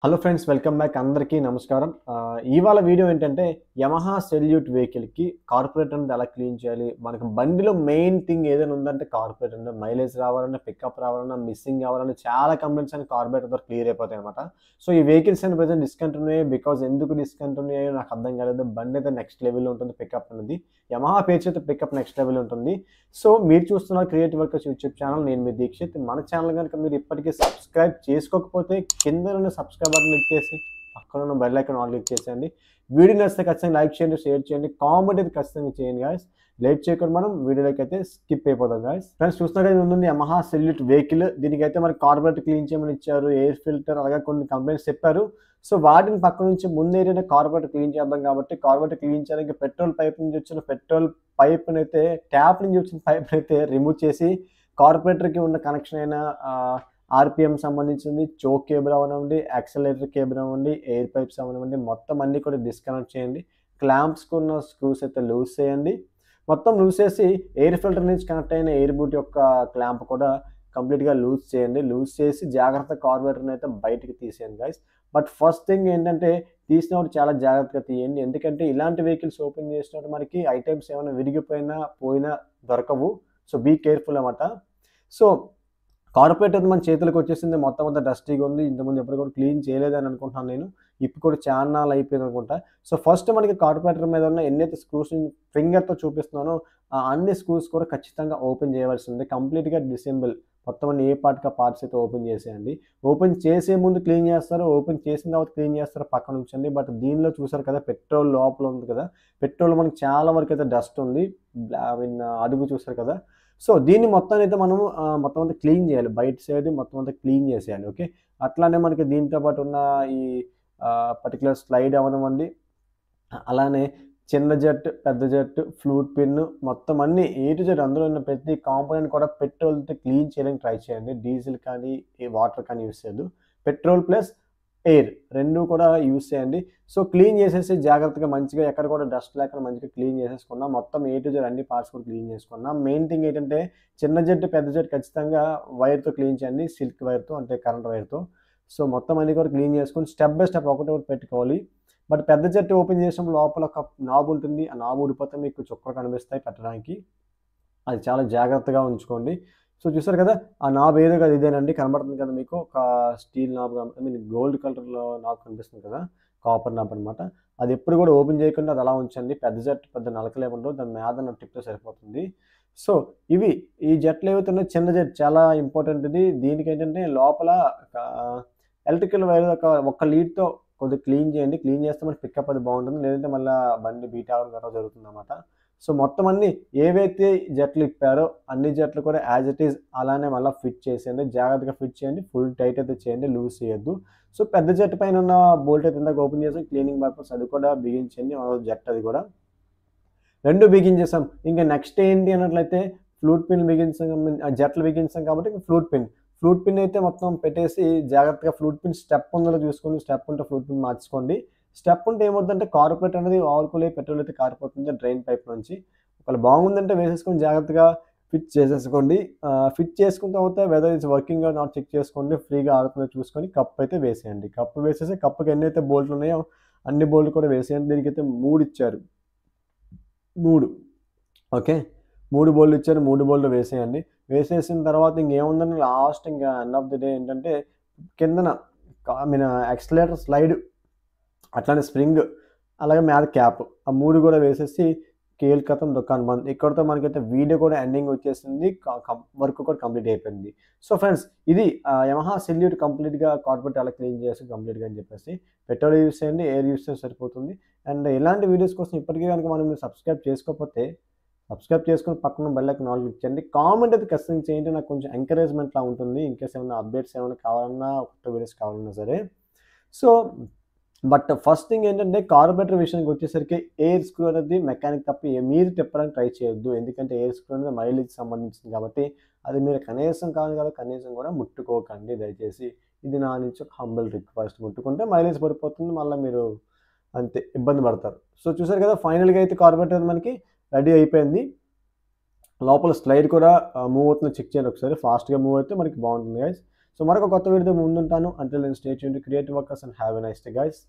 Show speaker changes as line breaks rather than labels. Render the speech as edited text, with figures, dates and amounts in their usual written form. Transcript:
Hello friends, welcome back. అందరికీ నమస్కారం. ఇవాళ వీడియో ఏంటంటే యమహా సెల్యూట్ వెహికల్‌కి కార్పొరేటర్ అనేది ఎలా క్లీన్ చేయాలి? మనకు బండిలో మెయిన్ థింగ్ ఏదైనా ఉందంటే కార్పొరేటర్ అంటే మైలేజ్ రావాలన్నా, పికప్ రావాలన్నా, మిస్సింగ్ అవ్వాలన్నా చాలా కంప్లెయింట్స్ అన్ని కార్పొరేటర్ ద్వారా క్లియర్ అయిపోతాయన్నమాట. సో ఈ వెహికల్స్ అన్ని ప్రెజెంట్ డిస్కంటిన్యూ అయ్యాయి. బికాజ్ ఎందుకు డిస్కంటిన్యూ అయ్యాయో నాకు అర్థం కాలేదు. బండి అయితే నెక్స్ట్ లెవెల్‌లో ఉంటుంది పికప్ అనేది. యమహా పేరు చేత పికప్ నెక్స్ట్ లెవెల్ ఉంటుంది. సో మీరు చూస్తున్న క్రియేటివ్ వర్కర్స్ యూట్యూబ్ ఛానల్. నేను మీ దీక్షిత్. మన ఛానల్ కనుక మీరు ఇప్పటికీ సబ్స్క్రైబ్ చేసుకోకపోతే కింద సబ్స్క్రైబ్ బటన్ క్లిక్ చేసి పక్కన ఉన్న బెల్ ఐకాన్ ఆన్ క్లిక్ చేసేయండి. వీడియో నచ్చితే ఖచ్చితంగా లైక్ చేయండి, షేర్ చేయండి, కామెంట్ అయితే ఖచ్చితంగా చేయండి గాయస్. లేట్ చేయకుండా మనం వీడియోలోకి అయితే స్కిప్ అయిపోతాం గాయస్. ఫ్రెండ్స్ చూస్తున్నారు కదా, ఉంది యమహా సెల్యూట్ వెహికల్. దీనికైతే మరి కార్బొరేటర్ క్లీన్ చేయమని ఇచ్చారు, ఎయిర్ ఫిల్టర్, అలాగే కొన్ని కంప్లైంట్స్ చెప్పారు. సో వాటిని పక్క నుంచి ముందు ఏంటంటే కార్బొరేటర్ క్లీన్ చేద్దాం కాబట్టి కార్బొరేటర్ క్లీన్ చేయడానికి పెట్రోల్ పైప్ నుంచి వచ్చిన పెట్రోల్ పైప్ అయితే ట్యాప్ నుంచి వచ్చిన పైప్ అయితే రిమూవ్ చేసి కార్బొరేటర్కి ఉన్న కనెక్షన్ అయిన ఆర్పిఎం సంబంధించింది, చోక్ కేబుల్ అవనివ్వండి, యాక్సిలరేటర్ కేబుల్ అవ్వండి, ఎయిర్ పైప్స్ అవనివ్వండి, మొత్తం అన్ని కూడా డిస్కనెక్ట్ చేయండి. క్లాంప్స్కి ఉన్న స్క్రూస్ అయితే లూజ్ చేయండి. మొత్తం లూజ్ చేసి ఎయిర్ ఫిల్టర్ నుంచి కనెక్ట్ అయిన ఎయిర్ బూట్ యొక్క క్లాంప్ కూడా కంప్లీట్గా లూజ్ చేయండి. లూజ్ చేసి జాగ్రత్త కార్బొరేటర్ని అయితే బయటికి తీసేయండి గైస్. బట్ ఫస్ట్ థింగ్ ఏంటంటే తీసినప్పుడు చాలా జాగ్రత్తగా తీయండి. ఎందుకంటే ఇలాంటి వెహికల్స్ ఓపెన్ చేసినప్పుడు మనకి ఐటమ్స్ ఏమైనా విరిగిపోయినా పోయినా దొరకవు. సో బీ కేర్ఫుల్ అన్నమాట. సో కార్పొరేటర్ మన చేతులకు వచ్చేసింది, మొత్తం అంతా డస్టీగా ఉంది. ఇంతకుముందు ఎప్పుడు కూడా క్లీన్ చేయలేదని అనుకుంటున్నాను నేను. ఇప్పుడు కూడా చాన్నాళ్ళు అయిపోయింది అనుకుంటా. సో ఫస్ట్ మనకి కార్పొరేటర్ మీద ఉన్న ఎన్నైతే స్క్రూస్ ఫింగర్తో చూపిస్తున్నానో అన్ని స్క్రూస్ కూడా ఖచ్చితంగా ఓపెన్ చేయవలసింది. కంప్లీట్గా డిసెంబుల్ మొత్తం అన్ని ఏ పార్ట్గా పార్ట్స్ అయితే ఓపెన్ చేసేయండి. ఓపెన్ చేసే ముందు క్లీన్ చేస్తారు, ఓపెన్ చేసిన తర్వాత క్లీన్ చేస్తారు పక్కన ఉంచండి. బట్ దీనిలో చూసారు కదా, పెట్రోల్ లోపల ఉంది కదా, పెట్రోల్ మనకి చాలా వరకు అయితే డస్ట్ ఉంది. ఐ మీన్ అడుగు చూసారు కదా. సో దీన్ని మొత్తాన్ని అయితే మనము మొత్తం అంతా క్లీన్ చేయాలి. బయట సైడ్ మొత్తం అంతా క్లీన్ చేసేయాలి. ఓకే, అట్లానే మనకి దీంతో పాటు ఉన్న ఈ పర్టికులర్ స్లైడ్ అవనివ్వండి, అలానే చిన్న జెట్, పెద్ద జెట్, ఫ్లూట్ పిన్, మొత్తం అన్ని ఏ టు జెడ్ అందులో ఉన్న ప్రతి కాంపోనెంట్ కూడా పెట్రోల్తో క్లీన్ చేయడానికి ట్రై చేయండి. డీజిల్ కానీ వాటర్ కానీ యూస్ చేయద్దు. పెట్రోల్ ప్లస్ ఎయిర్ రెండు కూడా యూస్ చేయండి. సో క్లీన్ చేసేసి జాగ్రత్తగా మంచిగా ఎక్కడ కూడా డస్ట్ లేకుండా మంచిగా క్లీన్ చేసేసుకున్నాం. మొత్తం ఏ టు జెడ్ అన్ని పార్ట్స్ కూడా క్లీన్ చేసుకున్నాం. మెయిన్ థింగ్ ఏంటంటే చిన్న జెట్, పెద్ద జెట్ ఖచ్చితంగా వైర్తో క్లీన్ చేయండి, సిల్క్ వైర్తో, అంటే కరెంట్ వైర్తో. సో మొత్తం అన్ని కూడా క్లీన్ చేసుకొని స్టెప్ బై స్టెప్ ఒకటి పెట్టుకోవాలి. బట్ పెద్ద జెట్ ఓపెన్ చేసినప్పుడు లోపల ఒక నాబ్ ఉంటుంది. ఆ నాబ్ ఊడిపోతే మీకు చుక్కలు కనిపిస్తాయి పెట్టడానికి. అది చాలా జాగ్రత్తగా ఉంచుకోండి. సో చూసారు కదా, ఆ నాబ్ ఏదో కదా, ఇదేనండి కనబడుతుంది కదా మీకు, ఒక steel knob, I mean gold కలర్లో నాబ్ కనిపిస్తుంది కదా, కాపర్ నాబ్ అనమాట. అది ఎప్పుడు కూడా ఓపెన్ చేయకుండా అది అలా ఉంచండి. పెద్ద జెట్ పెద్ద నలకలేముండవు, దాని మీద టిప్తో సరిపోతుంది. సో ఇవి ఈ జెట్లు ఏవైతే ఉన్నాయో, చిన్న జెట్ చాలా ఇంపార్టెంట్ ఇది. దీనికి ఏంటంటే లోపల ఎలక్ట్రికల్ వైర్ ఒక లీడ్తో కొద్దిగా క్లీన్ చేయండి. క్లీన్ చేస్తే మనకి పికప్ అది బాగుంటుంది, లేదంటే మళ్ళీ బండి బీట్ అవ్వడం గట్రా జరుగుతుంది అన్నమాట. సో మొత్తం అన్ని ఏవైతే జెట్లు ఇప్పారో అన్ని జెట్లు కూడా యాజ్ ఇట్ ఈజ్ అలానే మళ్ళీ ఫిట్ చేసేయండి. జాగ్రత్తగా ఫిట్ చేయండి, ఫుల్ టైట్ అయితే చేయండి, లూజ్ చేయొద్దు. సో పెద్ద జెట్ పైన ఉన్న బోల్ట్ అయితే ఇందాక ఓపెన్ చేసాం, క్లీనింగ్ పర్పస్, అది కూడా బిగించండి. జెట్ అది కూడా రెండు బిగించేసాం. ఇంకా నెక్స్ట్ ఏంటి అన్నట్లయితే ఫ్లూట్ పిన్ బిగించాం, జెట్లు బిగించాం కాబట్టి ఫ్లూట్ పిన్ అయితే మొత్తం పెట్టేసి జాగ్రత్తగా ఫ్లూట్ పిన్ స్టెప్ ఉందో చూసుకొని, స్టెప్ ఉంటే ఫ్లూట్ పిన్ మార్చుకోండి. స్టెప్ ఉంటే ఏమవుతుందంటే కార్పొరేటర్ అనేది ఓవర్కులే పెట్రోల్ అయితే కారిపోతుంది డ్రైన్ పైప్ నుంచి. ఒకవేళ బాగుందంటే వేసేసుకొని జాగ్రత్తగా ఫిట్ చేసేసుకోండి. ఫిట్ చేసుకున్న తర్వాత whether it's working or not check చేసుకోండి. ఫ్రీగా ఆడుతుందో చూసుకొని కప్ అయితే వేసేయండి. కప్పు వేసేసి కప్పుకి ఎన్నైతే బోల్ట్లు ఉన్నాయో అన్ని బోల్ట్లు కూడా వేసేయండి. దీనికైతే 3 ఇచ్చారు, 3. ఓకే, 3 బోల్ట్లు ఇచ్చారు, 3 బోల్ట్లు వేసేయండి. వేసేసిన తర్వాత ఇంకేముందని లాస్ట్ ఇంకా ఎండ్ ఆఫ్ ది డే ఏంటంటే కిందన ఐ మీన్ యాక్సిలరేటర్ స్లైడ్, అట్లానే స్ప్రింగ్, అలాగే మీద క్యాప్, ఆ 3 కూడా వేసేసి కేల్ కథం దుకాన్ బంద్. ఇక్కడితో మనకైతే వీడియో కూడా ఎండింగ్ వచ్చేసింది, వర్క్ కూడా కంప్లీట్ అయిపోయింది. సో ఫ్రెండ్స్, ఇది యమహా సెల్యూట్ కంప్లీట్గా కార్పొరేట్ ఎలా క్లీన్ చేసి కంప్లీట్గా అని చెప్పేసి. పెట్రోల్ యూస్ చేయండి, ఎయిర్ యూస్ చేస్తే సరిపోతుంది. అండ్ ఇలాంటి వీడియోస్ కోసం ఇప్పటికీ కనుక మనం సబ్స్క్రైబ్ చేసుకోకపోతే సబ్స్క్రైబ్ చేసుకొని పక్కన బెల్ ఐకాన్ ఆల్ క్లిక్ చేయండి. కామెంట్ అయితే ఖచ్చితంగా చేయండి, నాకు కొంచెం ఎంకరేజ్మెంట్లా ఉంటుంది. ఇన్కేస్ ఏమైనా అప్డేట్స్ ఏమైనా కావాలన్నా, కొత్త వీడియోస్ కావాలన్నా సరే. సో బట్ ఫస్ట్ థింగ్ ఏంటంటే కార్బొరేటర్ విషయానికి వచ్చేసరికి ఎయిర్ స్క్రూ అనేది మెకానిక్ తప్ప మీరు తిప్పడానికి ట్రై చేయొద్దు. ఎందుకంటే ఎయిర్ స్క్రూ అనేది మైలేజ్ సంబంధించింది కాబట్టి అది మీరు కనీసం కాదు కదా, కనీసం కూడా ముట్టుకోకండి దయచేసి. ఇది నా నుంచి ఒక హంబుల్ రిక్వెస్ట్. ముట్టుకుంటే మైలేజ్ పడిపోతుంది, మళ్ళీ మీరు అంతే ఇబ్బంది పడతారు. సో చూసారు కదా, ఫైనల్గా అయితే కార్బొరేటర్ మనకి రెడీ అయిపోయింది. లోపల స్లైడ్ కూడా మూవ్ అవుతుందో చెక్ చేయండి ఒకసారి. ఫాస్ట్గా మూవ్ అయితే మనకి బాగుంటుంది గైస్. సో మరొక కొత్త వీడియోతో ముందుంటాను. Until then stay tuned to creative workers and have a nice day guys.